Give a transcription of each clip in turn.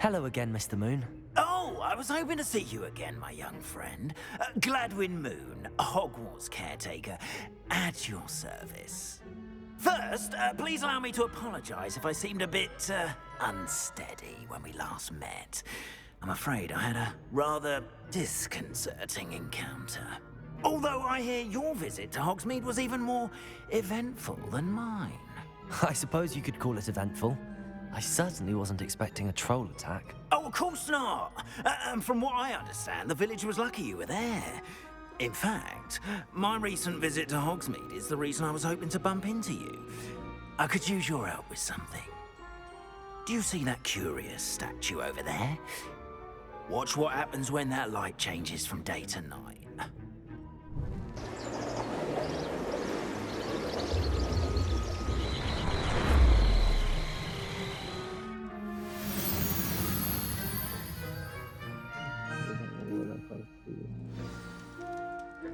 Hello again, Mr. Moon. Oh, I was hoping to see you again, my young friend. Gladwin Moon, Hogwarts caretaker, at your service. First, please allow me to apologize if I seemed a bit unsteady when we last met. I'm afraid I had a rather disconcerting encounter. Although I hear your visit to Hogsmeade was even more eventful than mine. I suppose you could call it eventful. I certainly wasn't expecting a troll attack. Oh, of course not. And from what I understand, the village was lucky you were there. In fact, my recent visit to Hogsmeade is the reason I was hoping to bump into you. I could use your help with something. Do you see that curious statue over there? Watch what happens when that light changes from day to night.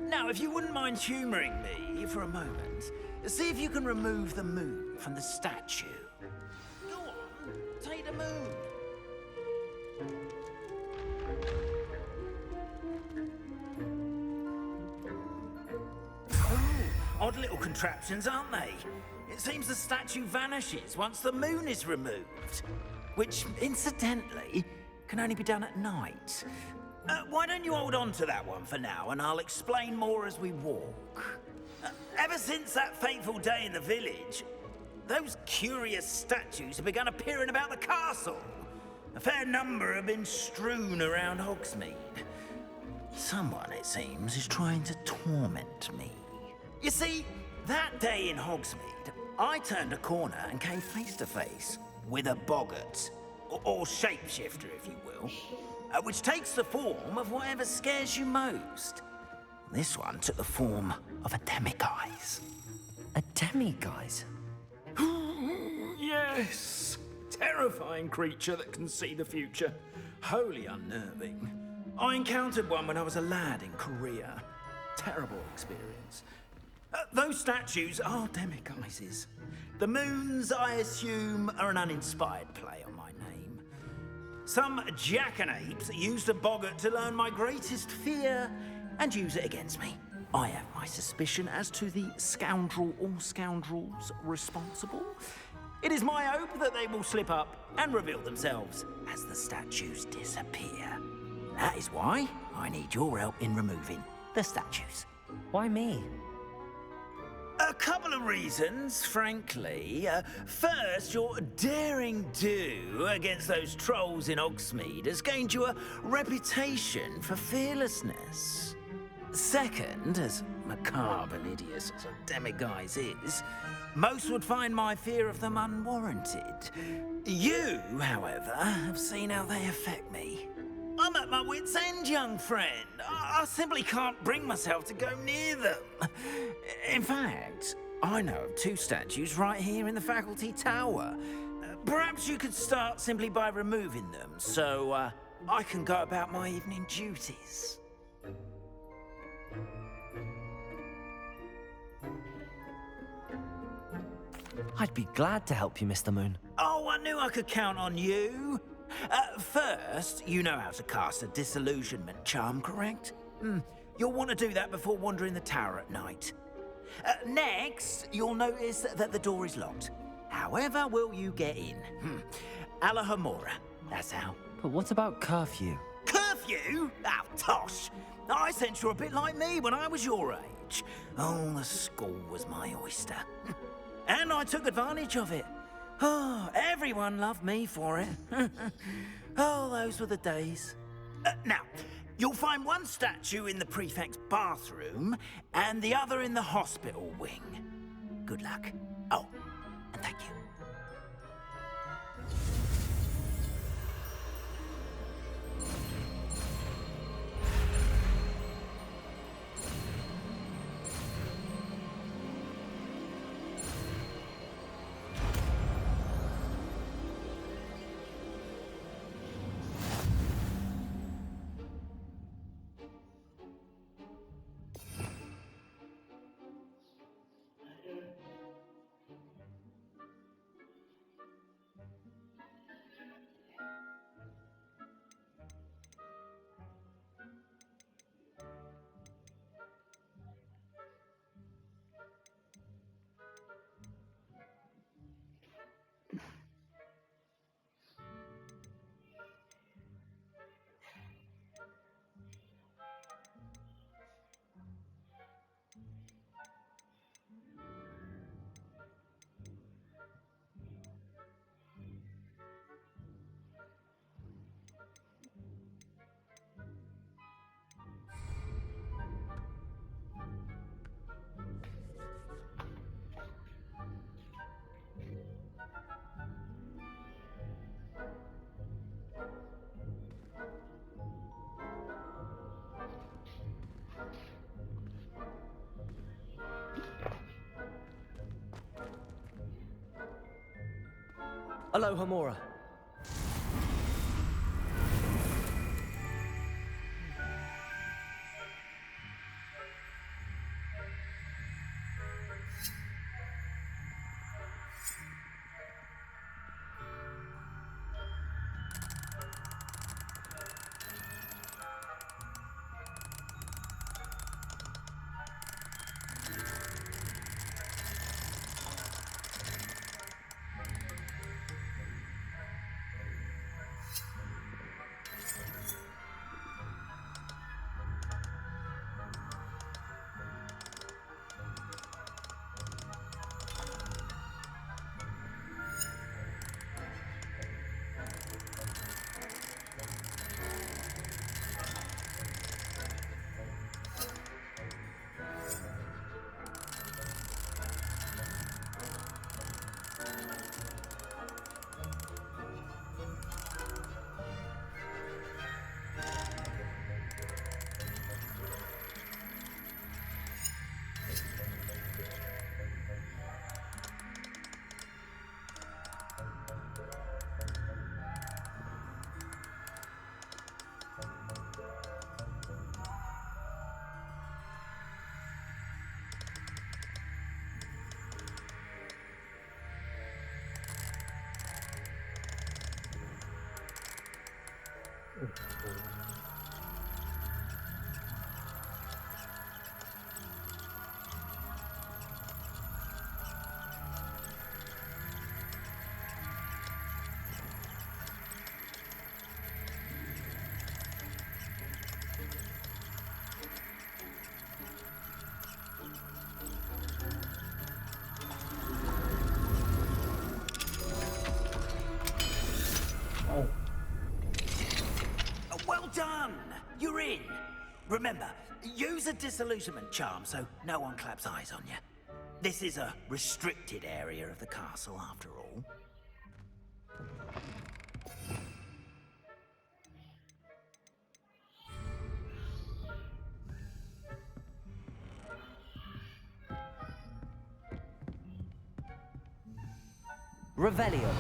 Now, if you wouldn't mind humouring me for a moment, see if you can remove the moon from the statue. Go on, take the moon. Oh, odd little contraptions, aren't they? It seems the statue vanishes once the moon is removed, which, incidentally, can only be done at night. Why don't you hold on to that one for now, and I'll explain more as we walk. Ever since that fateful day in the village, those curious statues have begun appearing about the castle. A fair number have been strewn around Hogsmeade. Someone, it seems, is trying to torment me. You see, that day in Hogsmeade, I turned a corner and came face to face with a boggart, or shapeshifter, if you will. Which takes the form of whatever scares you most. This one took the form of a demiguise. A demiguise? Yes. Terrifying creature that can see the future. Wholly unnerving. I encountered one when I was a lad in Korea. Terrible experience. Those statues are demiguises. The moons, I assume, are an uninspired play on my name. Some jackanapes used a boggart to learn my greatest fear and use it against me. I have my suspicion as to the scoundrel or scoundrels responsible. It is my hope that they will slip up and reveal themselves as the statues disappear. That is why I need your help in removing the statues. Why me? A couple of reasons, frankly. First, your daring do against those trolls in Hogsmeade has gained you a reputation for fearlessness. Second, as macabre and hideous as a demiguise is, most would find my fear of them unwarranted. You, however, have seen how they affect me. I'm at my wit's end, young friend. I simply can't bring myself to go near them. In fact, I know of two statues right here in the faculty tower. Perhaps you could start simply by removing them, so I can go about my evening duties. I'd be glad to help you, Mr. Moon. Oh, I knew I could count on you. First, you know how to cast a disillusionment charm, correct? You'll want to do that before wandering the tower at night. Next, you'll notice that the door is locked. However will you get in? Alahomora, that's how. But what about curfew? Curfew? Oh, tosh. I sense you're a bit like me when I was your age. Oh, the school was my oyster. And I took advantage of it. Oh, everyone loved me for it. Oh, those were the days. Now, you'll find one statue in the prefect's bathroom and the other in the hospital wing. Good luck. Oh, and thank you. Aloha Mora. Well done! You're in! Remember, use a disillusionment charm so no one claps eyes on you. This is a restricted area of the castle, after all. Revelio.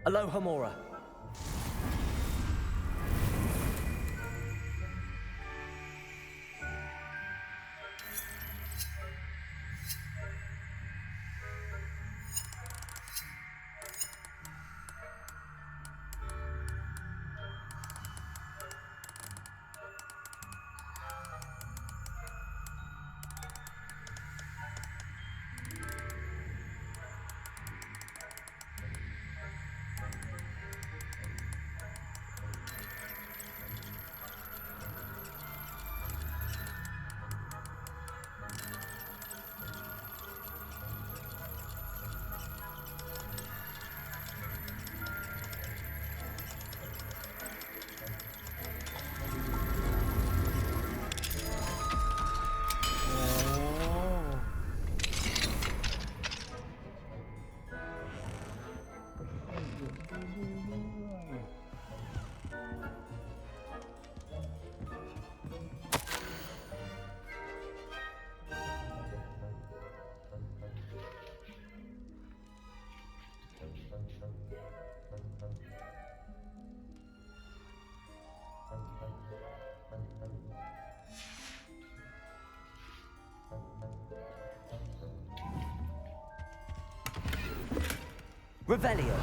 Aloha Mora. Revelio.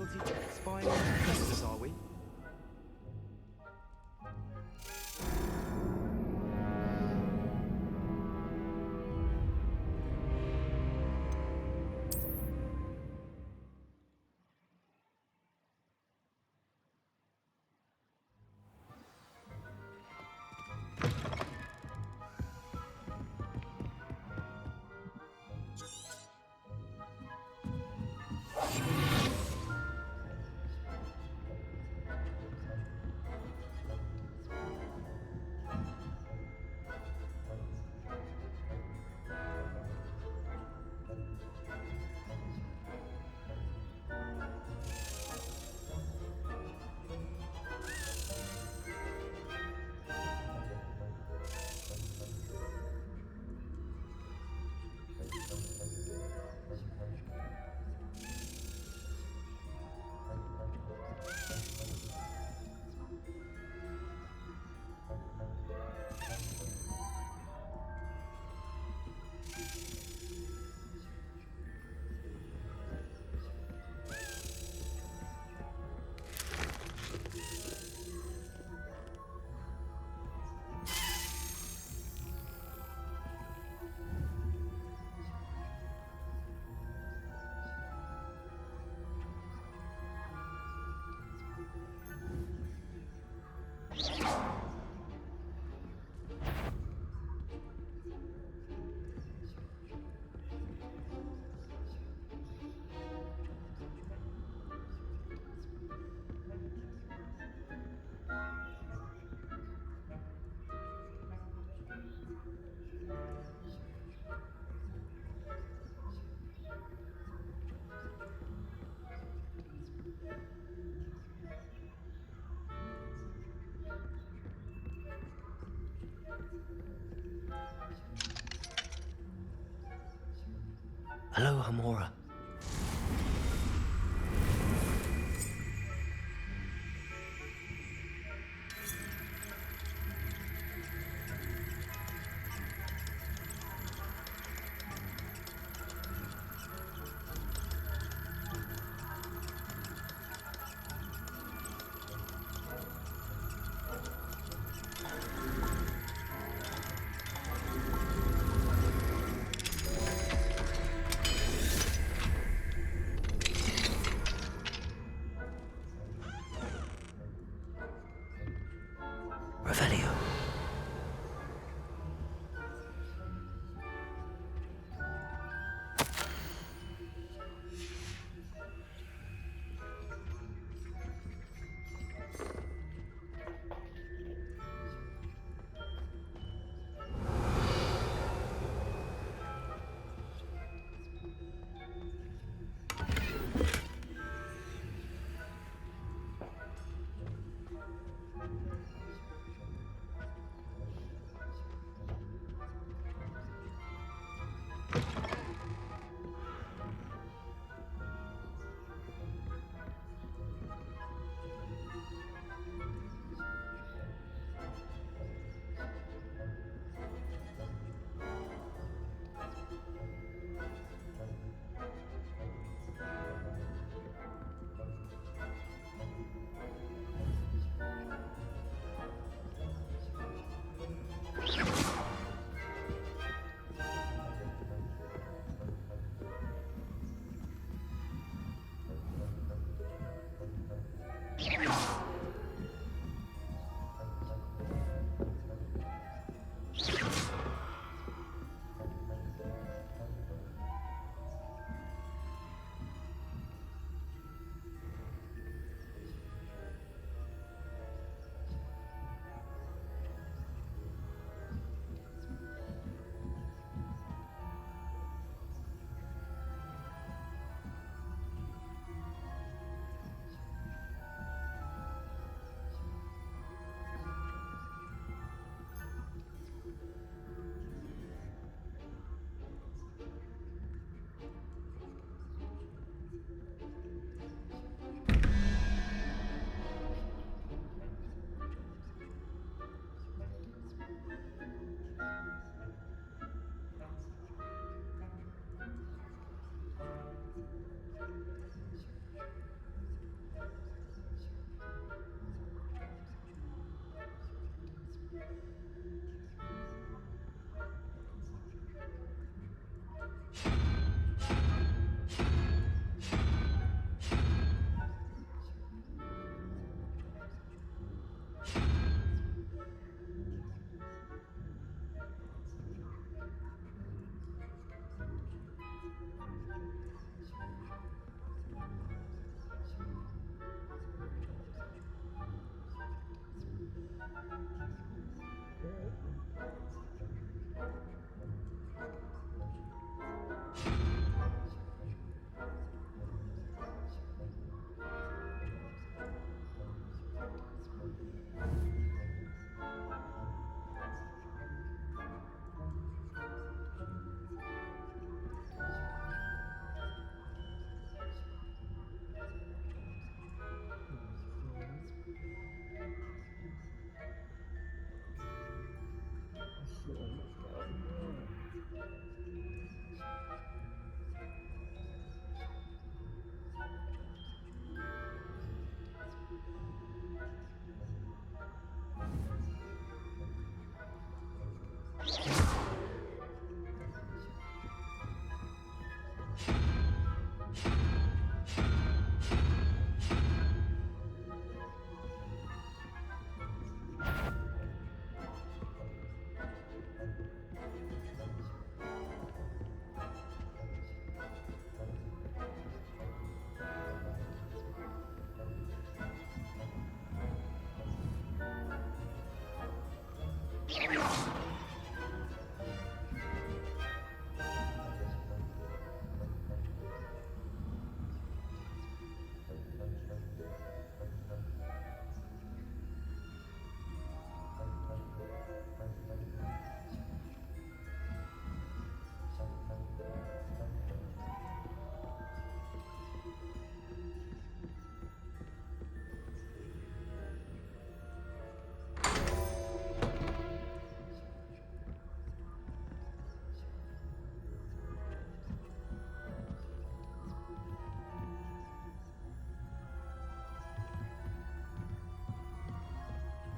difficulty spying on predators, are we?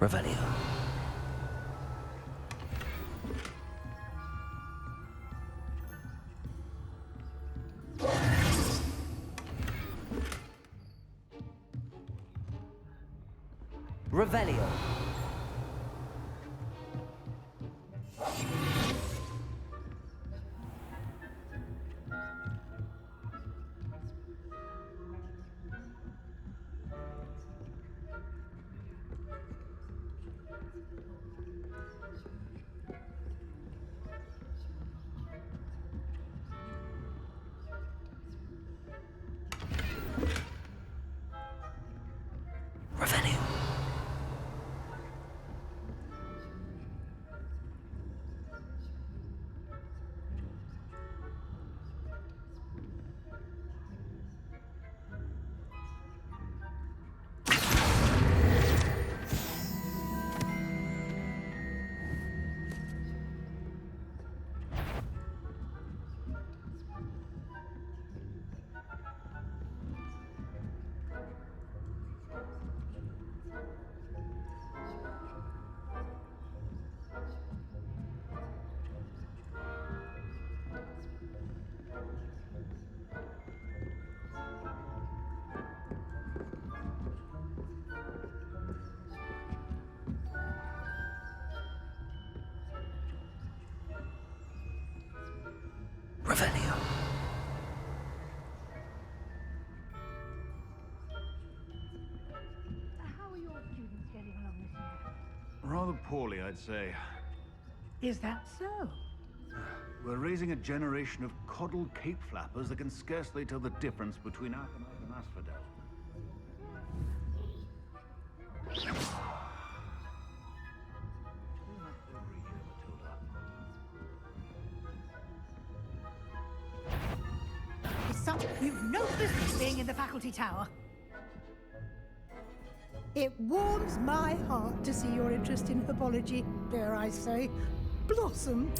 Revelio. Revelio. Revelio. Revelio. How are your students getting along this year? Rather poorly, I'd say. Is that so? We're raising a generation of coddled cape flappers that can scarcely tell the difference between aconite and asphodel. Over here, Matilda. You've no business being in the faculty tower. It warms my heart to see your interest in herbology, dare I say, blossom.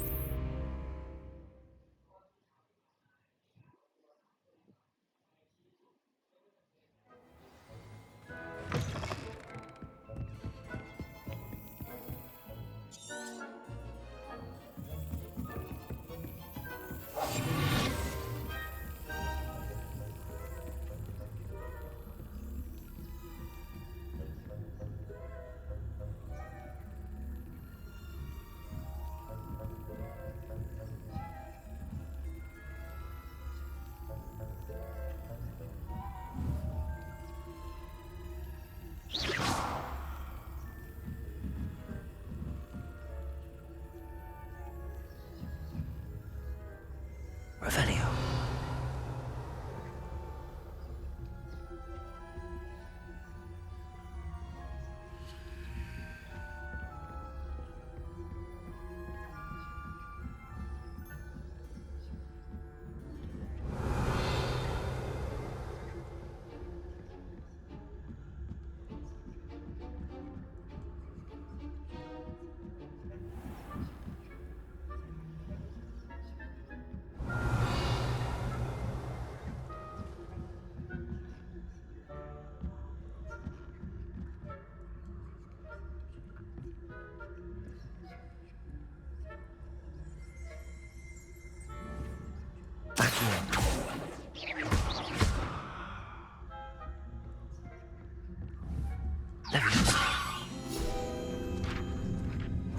Revelio.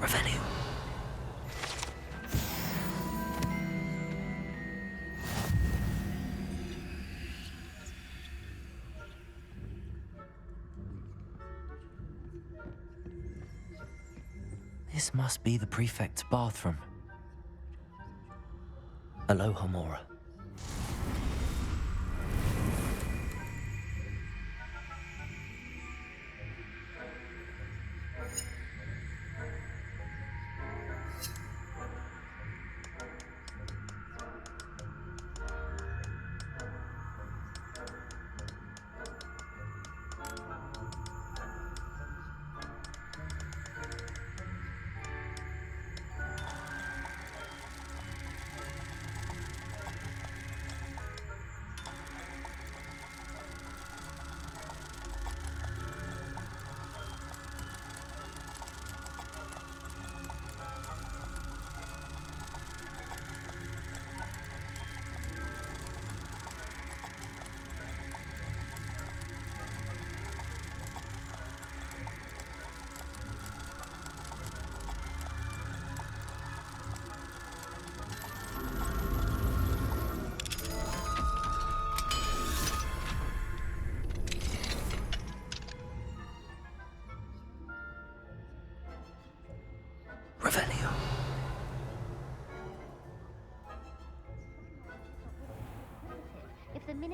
Revelio. This must be the prefect's bathroom. Aloha Mora.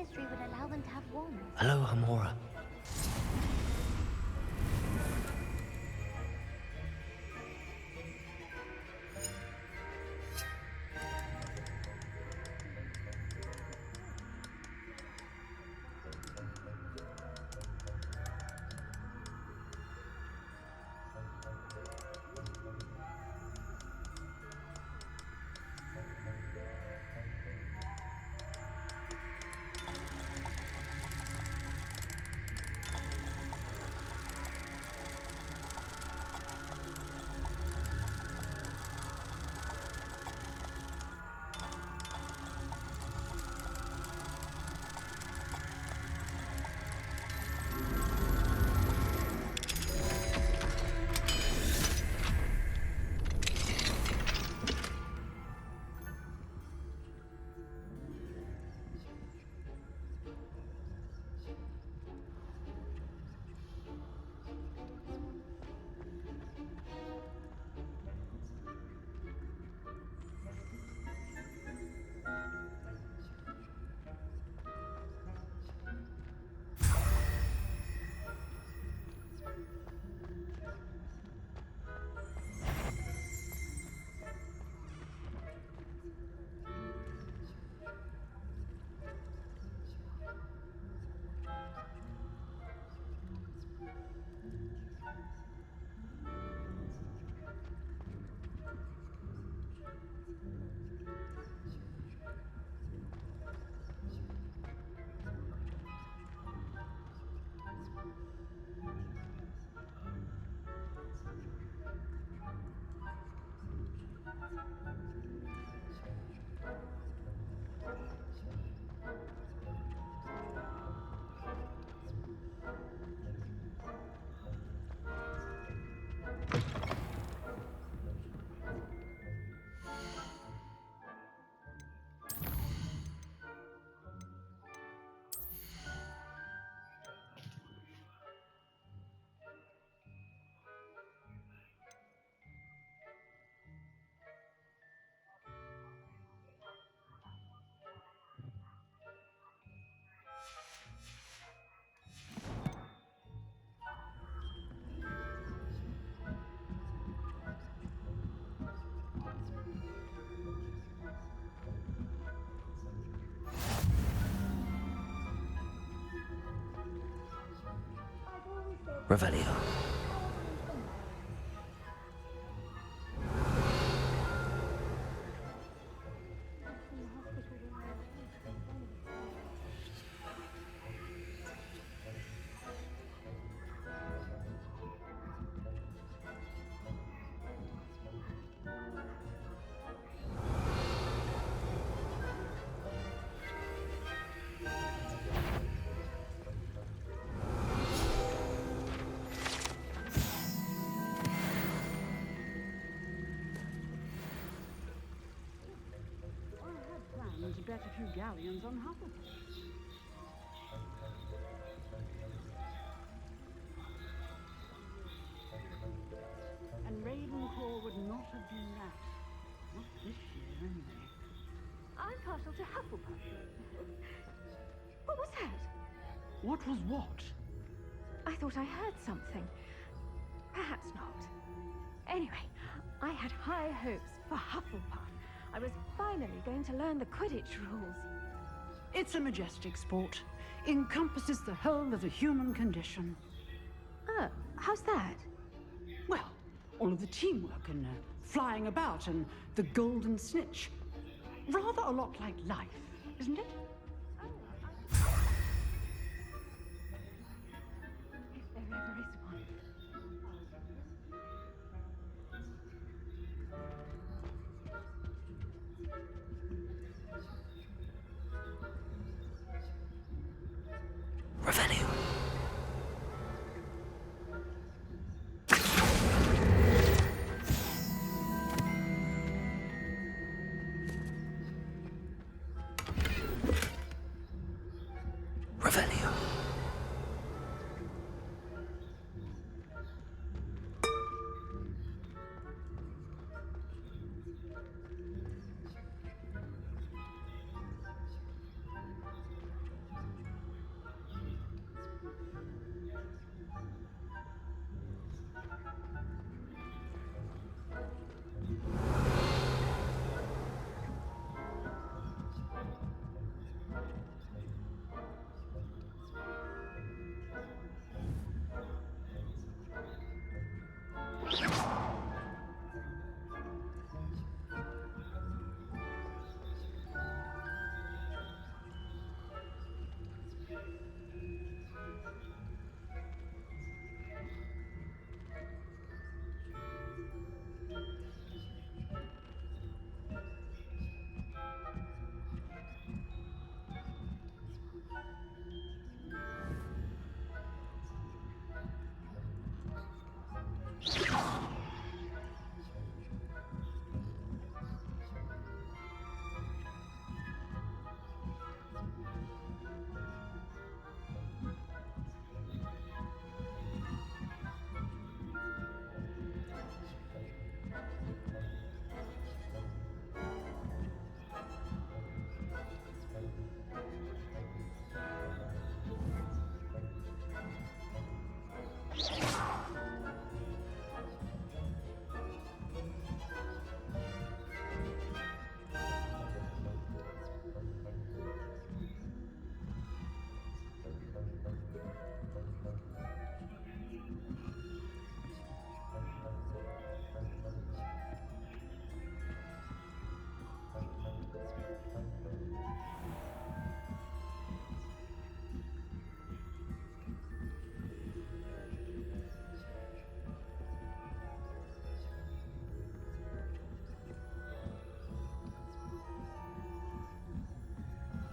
Ministry would allow them to have wands. Hello, Hamora. Revelio. To bet a few galleons on Hufflepuff. And Ravenclaw would not have been that. Not this year, anyway. I'm partial to Hufflepuff. What was that? What was what? I thought I heard something. Perhaps not. Anyway, I had high hopes for Hufflepuff. I was finally going to learn the Quidditch rules. It's a majestic sport. Encompasses the whole of the human condition. Oh, how's that? Well, all of the teamwork and flying about and the golden snitch. Rather a lot like life, isn't it? If there ever is one. Revelio. Revelio.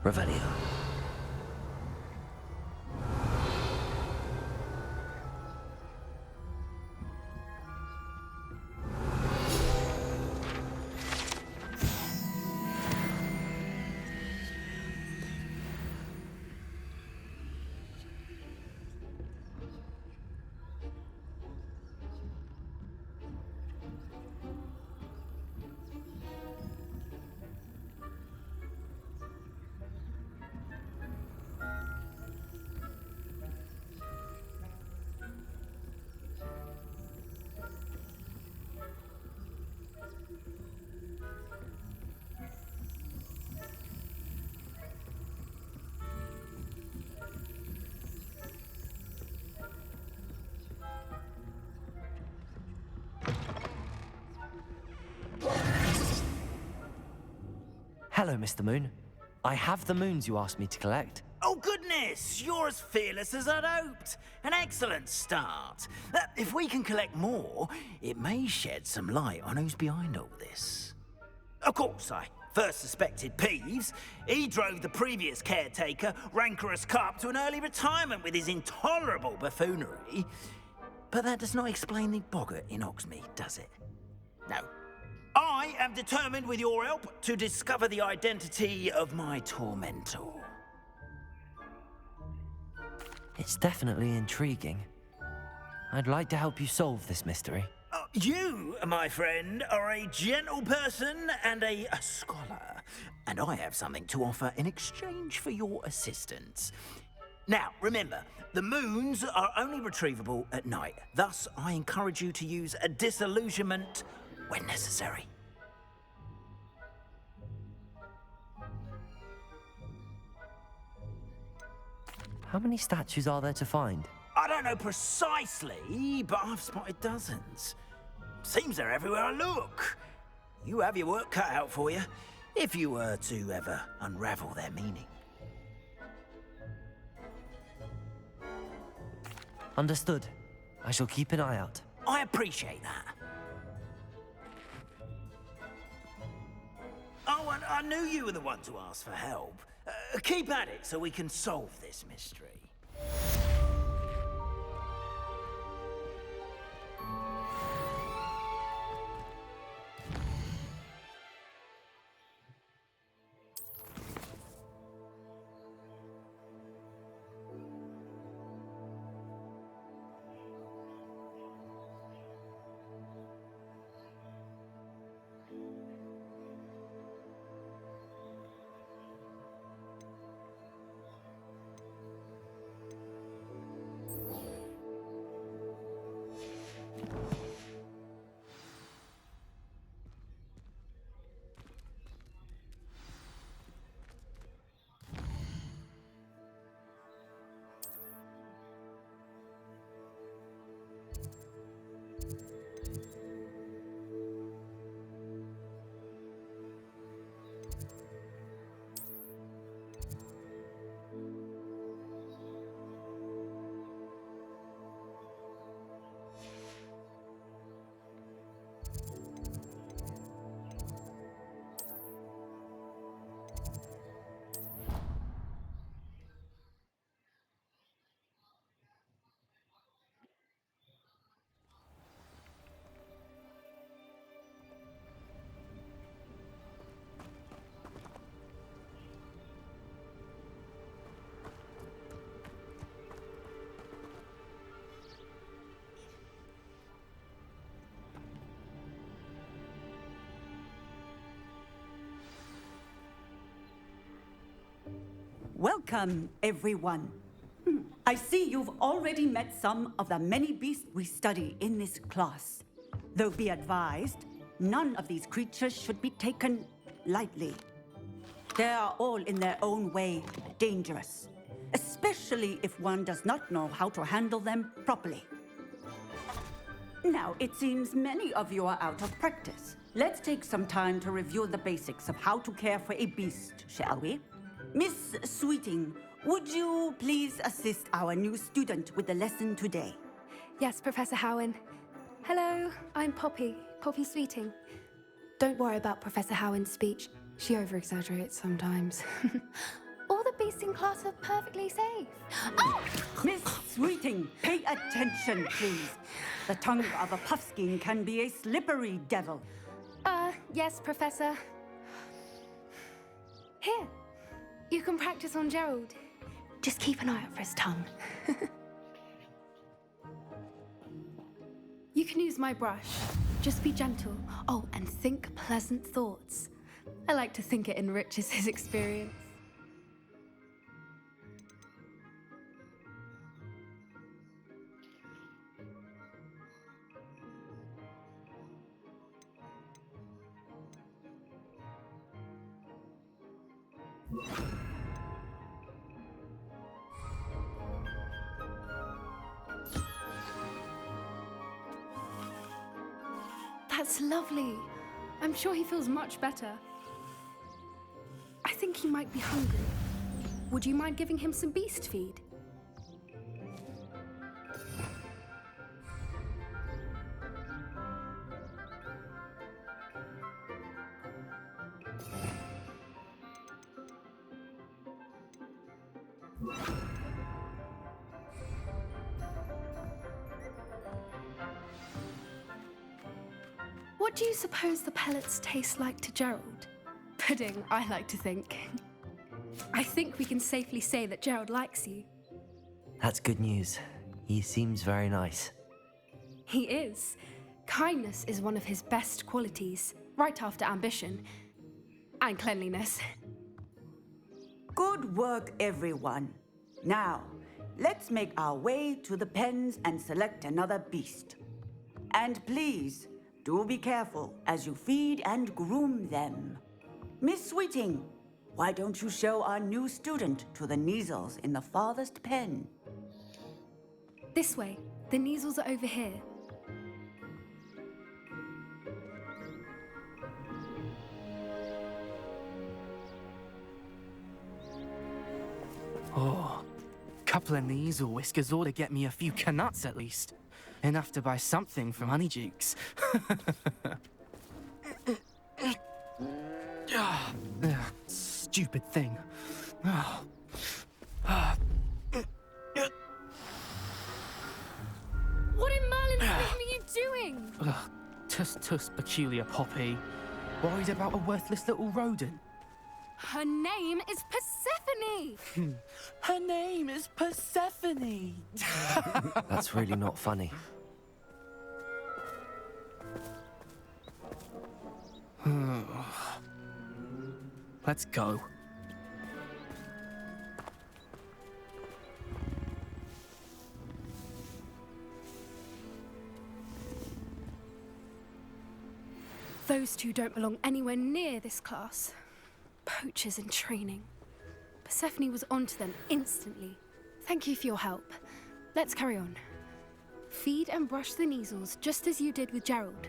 Revelio. Hello, Mr. Moon. I have the moons you asked me to collect. Oh, goodness! You're as fearless as I'd hoped. An excellent start. If we can collect more, it may shed some light on who's behind all this. Of course, I first suspected Peeves. He drove the previous caretaker, Rancorous Carp, to an early retirement with his intolerable buffoonery. But that does not explain the boggart in Hogsmeade, does it? No. I am determined, with your help, to discover the identity of my tormentor. It's definitely intriguing. I'd like to help you solve this mystery. You, my friend, are a gentle person and a scholar, and I have something to offer in exchange for your assistance. Now, remember, the moons are only retrievable at night. Thus, I encourage you to use a disillusionment when necessary. How many statues are there to find? I don't know precisely, but I've spotted dozens. Seems they're everywhere I look. You have your work cut out for you, if you were to ever unravel their meaning. Understood. I shall keep an eye out. I appreciate that. Oh, and I knew you were the one to ask for help. Keep at it so we can solve this mystery. Welcome, everyone. I see you've already met some of the many beasts we study in this class. Though be advised, none of these creatures should be taken lightly. They are all in their own way dangerous, especially if one does not know how to handle them properly. Now, it seems many of you are out of practice. Let's take some time to review the basics of how to care for a beast, shall we? Miss Sweeting, would you please assist our new student with the lesson today? Yes, Professor Howen. Hello, I'm Poppy Sweeting. Don't worry about Professor Howen's speech. She over-exaggerates sometimes. All the beasts in class are perfectly safe. Oh! Miss Sweeting, pay attention, please. The tongue of a puffskein can be a slippery devil. Yes, Professor. Here, you can practice on Gerald. Just keep an eye out for his tongue. You can use my brush. Just be gentle. Oh, and think pleasant thoughts. I like to think it enriches his experience. That's lovely. I'm sure he feels much better. I think he might be hungry. Would you mind giving him some beast feed? What do you suppose the pellets taste like to Gerald? Pudding, I like to think. I think we can safely say that Gerald likes you. That's good news. He seems very nice. He is. Kindness is one of his best qualities, right after ambition. And cleanliness. Good work, everyone. Now, let's make our way to the pens and select another beast. And please, do be careful as you feed and groom them. Miss Sweeting, why don't you show our new student to the Neasels in the farthest pen? This way. The Neasels are over here. Oh, couple of Neasel whiskers ought to get me a few canuts at least. Enough to buy something from Honeydukes. Stupid thing. What in Merlin's name are you doing? Tuss, peculiar Poppy. Worried about a worthless little rodent. Her name is Persephone! Her name is Persephone! That's really not funny. Let's go. Those two don't belong anywhere near this class. Poachers in training. Persephone was onto them instantly. Thank you for your help. Let's carry on. Feed and brush the Neasels just as you did with Gerald.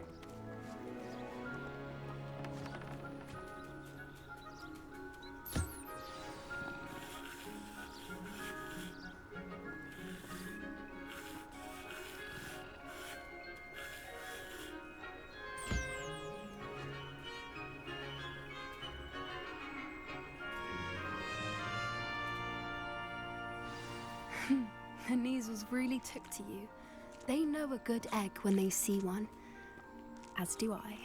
The Neasels really took to you. They know a good egg when they see one. As do I.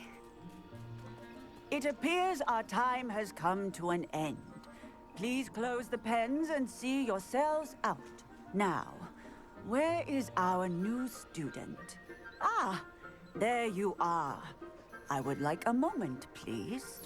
It appears our time has come to an end. Please close the pens and see yourselves out. Now, where is our new student? Ah, there you are. I would like a moment, please.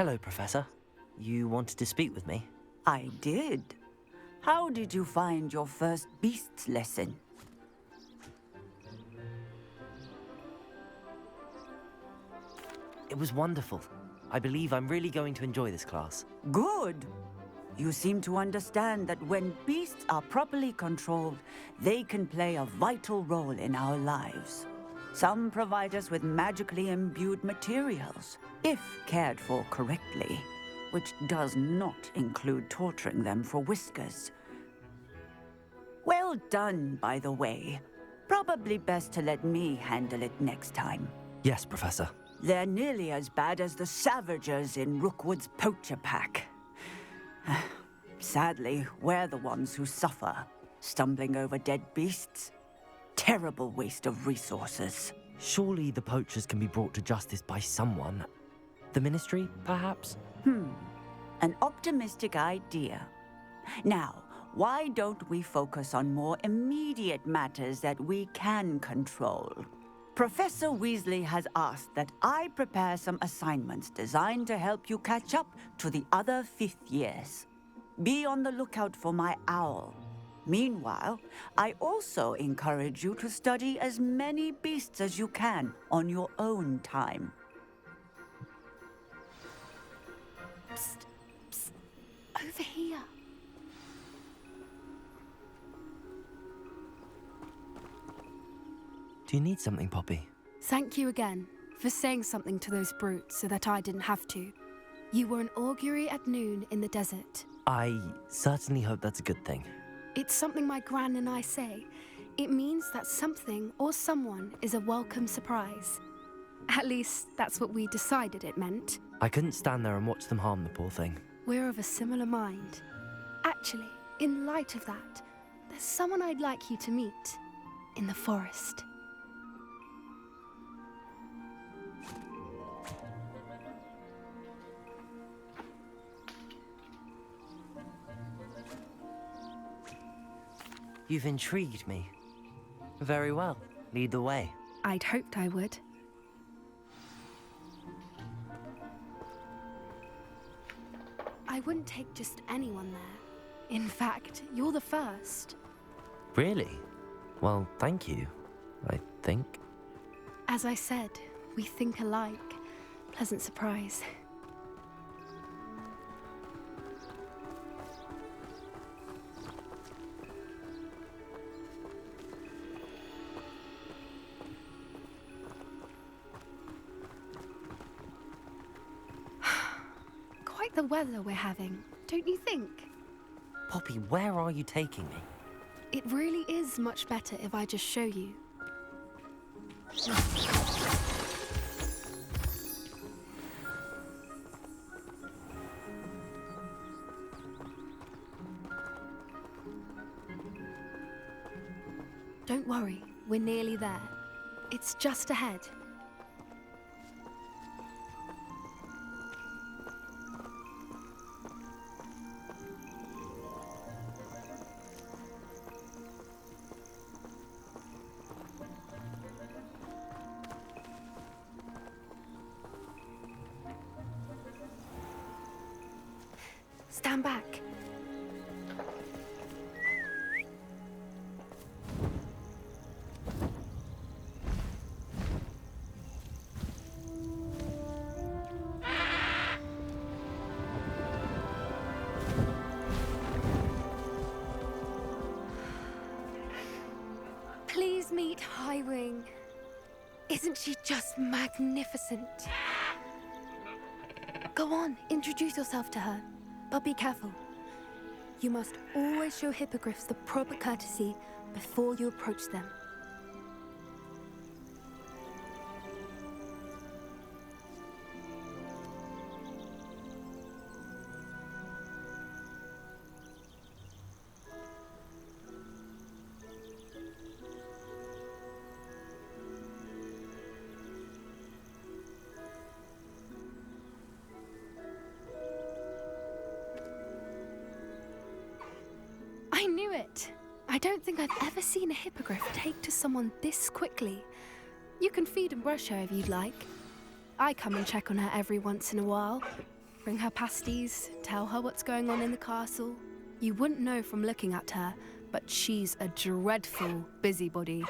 Hello, Professor. You wanted to speak with me? I did. How did you find your first beasts lesson? It was wonderful. I believe I'm really going to enjoy this class. Good. You seem to understand that when beasts are properly controlled, they can play a vital role in our lives. Some provide us with magically imbued materials, if cared for correctly, which does not include torturing them for whiskers. Well done, by the way. Probably best to let me handle it next time. Yes, Professor. They're nearly as bad as the Savagers in Rookwood's poacher pack. Sadly, we're the ones who suffer, stumbling over dead beasts. Terrible waste of resources. Surely the poachers can be brought to justice by someone. The Ministry, perhaps? An optimistic idea. Now, why don't we focus on more immediate matters that we can control? Professor Weasley has asked that I prepare some assignments designed to help you catch up to the other 5th years. Be on the lookout for my owl. Meanwhile, I also encourage you to study as many beasts as you can on your own time. Psst, psst. Over here. Do you need something, Poppy? Thank you again for saying something to those brutes so that I didn't have to. You were an augury at noon in the desert. I certainly hope that's a good thing. It's something my gran and I say. It means that something or someone is a welcome surprise. At least, that's what we decided it meant. I couldn't stand there and watch them harm the poor thing. We're of a similar mind. Actually, in light of that, there's someone I'd like you to meet in the forest. You've intrigued me. Very well. Lead the way. I'd hoped I would. I wouldn't take just anyone there. In fact, you're the first. Really? Well, thank you, I think. As I said, we think alike. Pleasant surprise. Quite the weather we're having, don't you think? Poppy, where are you taking me? It really is much better if I just show you. Don't worry, we're nearly there. It's just ahead. Stand back. Please meet Highwing. Isn't she just magnificent? Go on, introduce yourself to her. But be careful. You must always show hippogriffs the proper courtesy before you approach them. I knew it! I don't think I've ever seen a hippogriff take to someone this quickly. You can feed and brush her if you'd like. I come and check on her every once in a while. Bring her pasties, tell her what's going on in the castle. You wouldn't know from looking at her, but she's a dreadful busybody.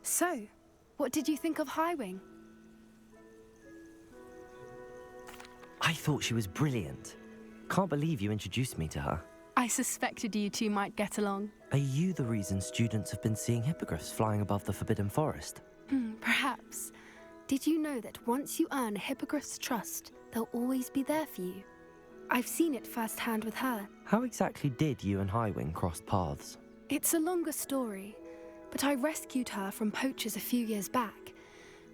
So, what did you think of Highwing? I thought she was brilliant. Can't believe you introduced me to her. I suspected you two might get along. Are you the reason students have been seeing hippogriffs flying above the Forbidden Forest? Perhaps. Did you know that once you earn a hippogriff's trust, they'll always be there for you? I've seen it firsthand with her. How exactly did you and Highwing cross paths? It's a longer story, but I rescued her from poachers a few years back.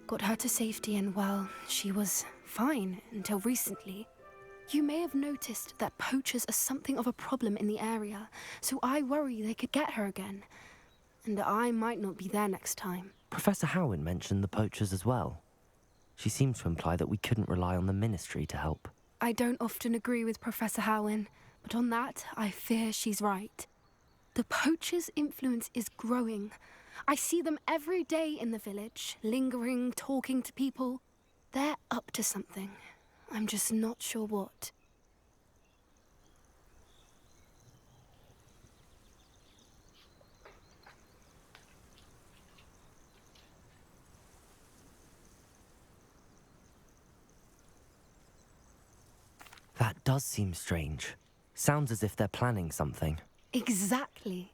Got her to safety and, well, she was fine until recently. You may have noticed that poachers are something of a problem in the area, so I worry they could get her again. And I might not be there next time. Professor Howin mentioned the poachers as well. She seemed to imply that we couldn't rely on the Ministry to help. I don't often agree with Professor Howin, but on that, I fear she's right. The poachers' influence is growing. I see them every day in the village, lingering, talking to people. They're up to something. I'm just not sure what. That does seem strange. Sounds as if they're planning something. Exactly.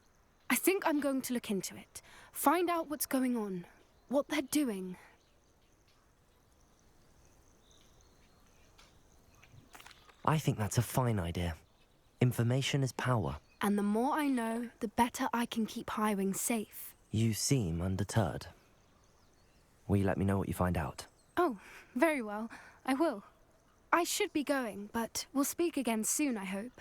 I think I'm going to look into it. Find out what's going on, what they're doing. I think that's a fine idea. Information is power. And the more I know, the better I can keep Highwing safe. You seem undeterred. Will you let me know what you find out? Oh, very well. I will. I should be going, but we'll speak again soon, I hope.